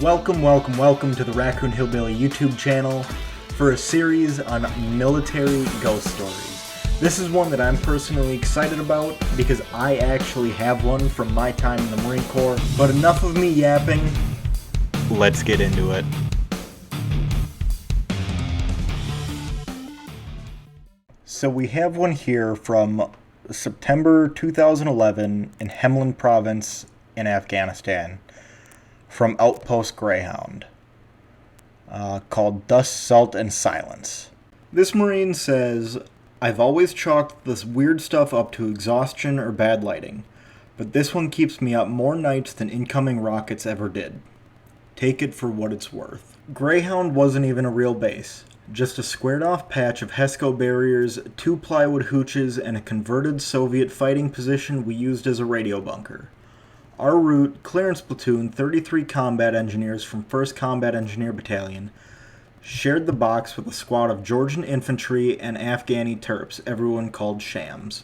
Welcome to the Raccoon Hillbilly YouTube channel for a series on military ghost stories. This is one that I'm personally excited about because I actually have one from my time in the Marine Corps. But enough of me yapping, let's get into it. So we have one here from September 2011 in Helmand Province in Afghanistan, from Outpost Greyhound, called Dust, Salt, and Silence. This Marine says, "I've always chalked this weird stuff up to exhaustion or bad lighting, but this one keeps me up more nights than incoming rockets ever did. Take it for what it's worth." Greyhound wasn't even a real base, just a squared-off patch of HESCO barriers, 2 plywood hooches, and a converted Soviet fighting position we used as a radio bunker. Our route, Clearance Platoon, 33 combat engineers from 1st Combat Engineer Battalion, shared the box with a squad of Georgian infantry and Afghani Terps, everyone called Shams.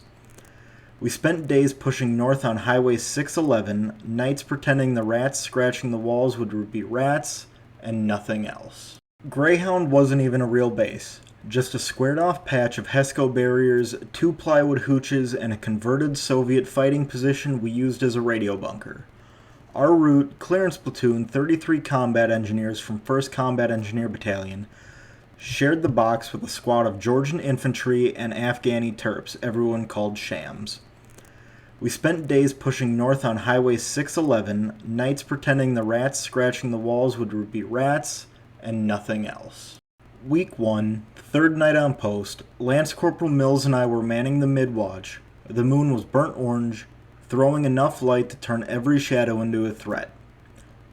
We spent days pushing north on Highway 611, nights pretending the rats scratching the walls would be rats and nothing else. Greyhound wasn't even a real base, just a squared-off patch of HESCO barriers, 2 plywood hooches, and a converted Soviet fighting position we used as a radio bunker. Our route, Clearance Platoon, 33 combat engineers from 1st Combat Engineer Battalion, shared the box with a squad of Georgian infantry and Afghani Terps, everyone called Shams. We spent days pushing north on Highway 611, nights pretending the rats scratching the walls would be rats and nothing else. Week 1, 3rd night on post, Lance Corporal Mills and I were manning the mid-watch. The moon was burnt orange, throwing enough light to turn every shadow into a threat.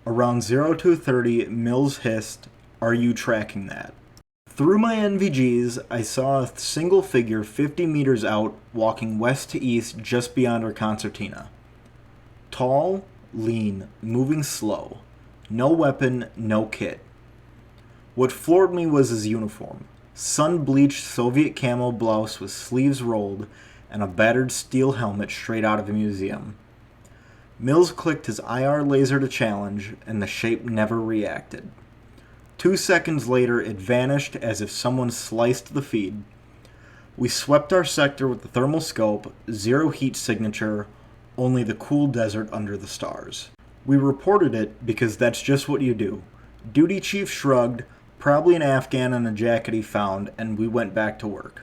Around 0230, Mills hissed, "Are you tracking that?" Through my NVGs, I saw a single figure 50 meters out, walking west to east just beyond our concertina. Tall, lean, moving slow. No weapon, no kit. What floored me was his uniform. Sun-bleached Soviet camo blouse with sleeves rolled and a battered steel helmet straight out of a museum. Mills clicked his IR laser to challenge, and the shape never reacted. 2 seconds later, it vanished as if someone sliced the feed. We swept our sector with the thermal scope, 0 heat signature, only the cool desert under the stars. We reported it because that's just what you do. Duty chief shrugged, probably an Afghan in a jacket he found, and we went back to work.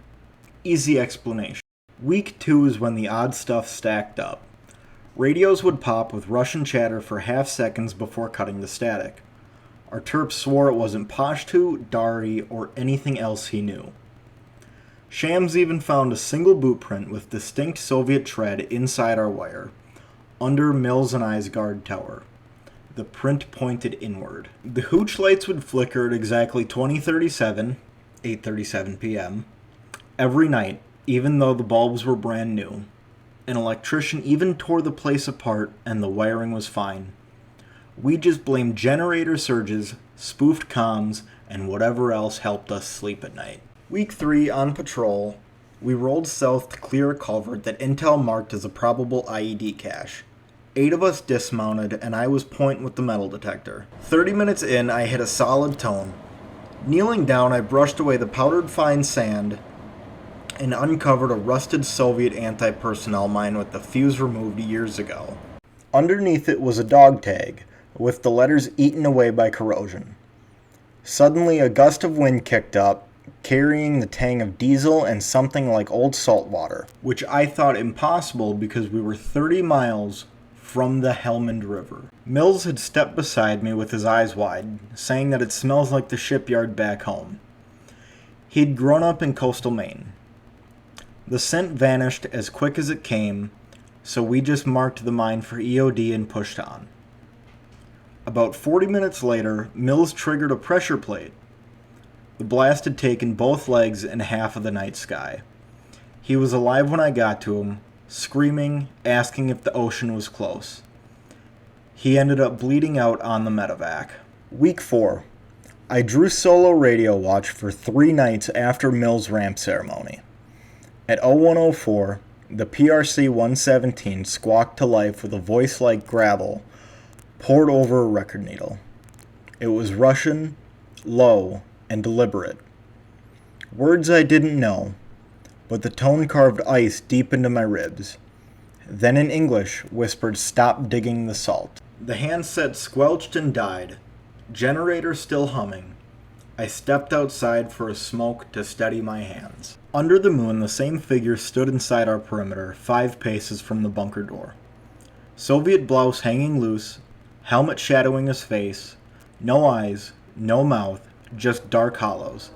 Easy explanation. Week 2 is when the odd stuff stacked up. Radios would pop with Russian chatter for half seconds before cutting the static. Our Terp swore it wasn't Pashtu, Dari, or anything else he knew. Shams even found a single boot print with distinct Soviet tread inside our wire, under Mills and I's guard tower. The print pointed inward. The hooch lights would flicker at exactly 20:37, 8:37 p.m., every night, even though the bulbs were brand new. An electrician even tore the place apart and the wiring was fine. We just blamed generator surges, spoofed comms, and whatever else helped us sleep at night. Week 3, on patrol, we rolled south to clear a culvert that Intel marked as a probable IED cache. 8 of us dismounted, and I was pointing with the metal detector. 30 minutes in, I hit a solid tone. Kneeling down, I brushed away the powdered fine sand and uncovered a rusted Soviet anti-personnel mine with the fuse removed years ago. Underneath it was a dog tag, with the letters eaten away by corrosion. Suddenly, a gust of wind kicked up, carrying the tang of diesel and something like old salt water, which I thought impossible because we were 30 miles from the Helmand River. Mills had stepped beside me with his eyes wide, saying that it smells like the shipyard back home. He'd grown up in coastal Maine. The scent vanished as quick as it came, so we just marked the mine for EOD and pushed on. About 40 minutes later, Mills triggered a pressure plate. The blast had taken both legs and half of the night sky. He was alive when I got to him, screaming, asking if the ocean was close. He ended up bleeding out on the medevac. Week 4. I drew solo radio watch for 3 nights after Mills' ramp ceremony. At 0104, the PRC-117 squawked to life with a voice like gravel poured over a record needle. It was Russian, low, and deliberate. Words I didn't know, but the tone carved ice deep into my ribs. Then in English whispered, "Stop digging the salt." The handset squelched and died. Generator still humming. I stepped outside for a smoke to steady my hands. Under the moon, the same figure stood inside our perimeter, 5 paces from the bunker door. Soviet blouse hanging loose, helmet shadowing his face, no eyes, no mouth, just dark hollows.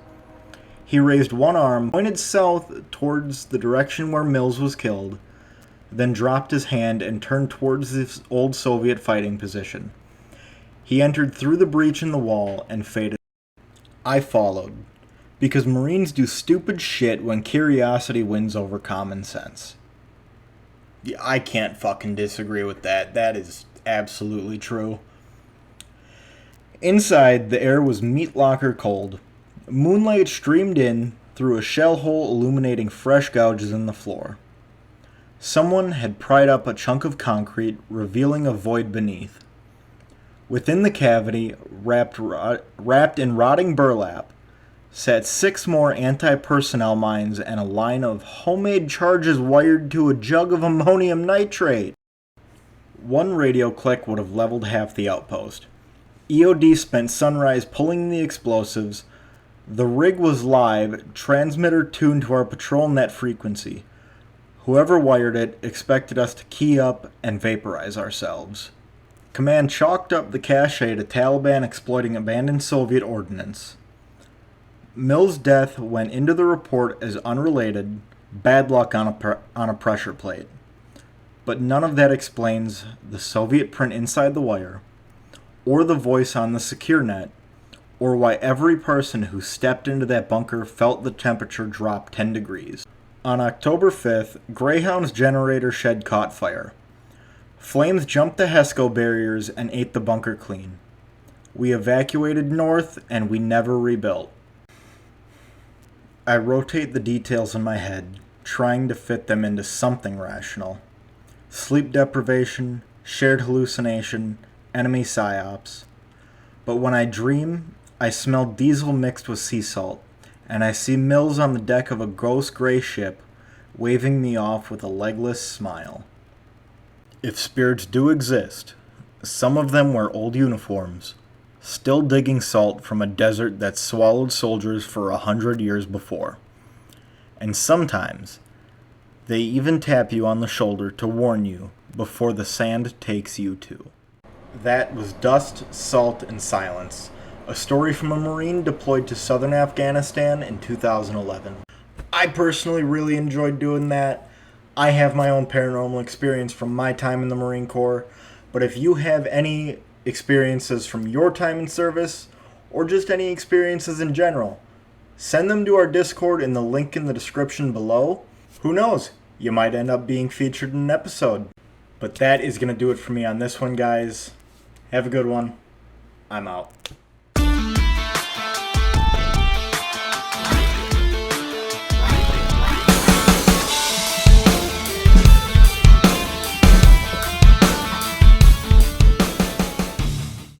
He raised one arm, pointed south towards the direction where Mills was killed, then dropped his hand and turned towards the old Soviet fighting position. He entered through the breach in the wall and faded. I followed, because Marines do stupid shit when curiosity wins over common sense. Yeah, I can't fucking disagree with that. That is absolutely true. Inside, the air was meat locker cold. Moonlight streamed in through a shell hole illuminating fresh gouges in the floor. Someone had pried up a chunk of concrete, revealing a void beneath. Within the cavity, wrapped in rotting burlap, sat 6 more anti-personnel mines and a line of homemade charges wired to a jug of ammonium nitrate. One radio click would have leveled half the outpost. EOD spent sunrise pulling the explosives. The rig was live, transmitter tuned to our patrol net frequency. Whoever wired it expected us to key up and vaporize ourselves. Command chalked up the cache to Taliban exploiting abandoned Soviet ordnance. Mills' death went into the report as unrelated, bad luck on a pressure plate. But none of that explains the Soviet print inside the wire, or the voice on the secure net, or why every person who stepped into that bunker felt the temperature drop 10 degrees. On October 5th, Greyhound's generator shed caught fire. Flames jumped the HESCO barriers and ate the bunker clean. We evacuated north and we never rebuilt. I rotate the details in my head, trying to fit them into something rational. Sleep deprivation, shared hallucination, enemy psyops. But when I dream, I smell diesel mixed with sea salt, and I see Mills on the deck of a ghost gray ship, waving me off with a legless smile. If spirits do exist, some of them wear old uniforms, still digging salt from a desert that swallowed soldiers for 100 years before. And sometimes, they even tap you on the shoulder to warn you before the sand takes you too. That was Dust, Salt, and Silence, a story from a Marine deployed to Southern Afghanistan in 2011. I personally really enjoyed doing that. I have my own paranormal experience from my time in the Marine Corps, but if you have any experiences from your time in service, or just any experiences in general, send them to our Discord in the link in the description below. Who knows? You might end up being featured in an episode. But that is going to do it for me on this one, guys. Have a good one. I'm out.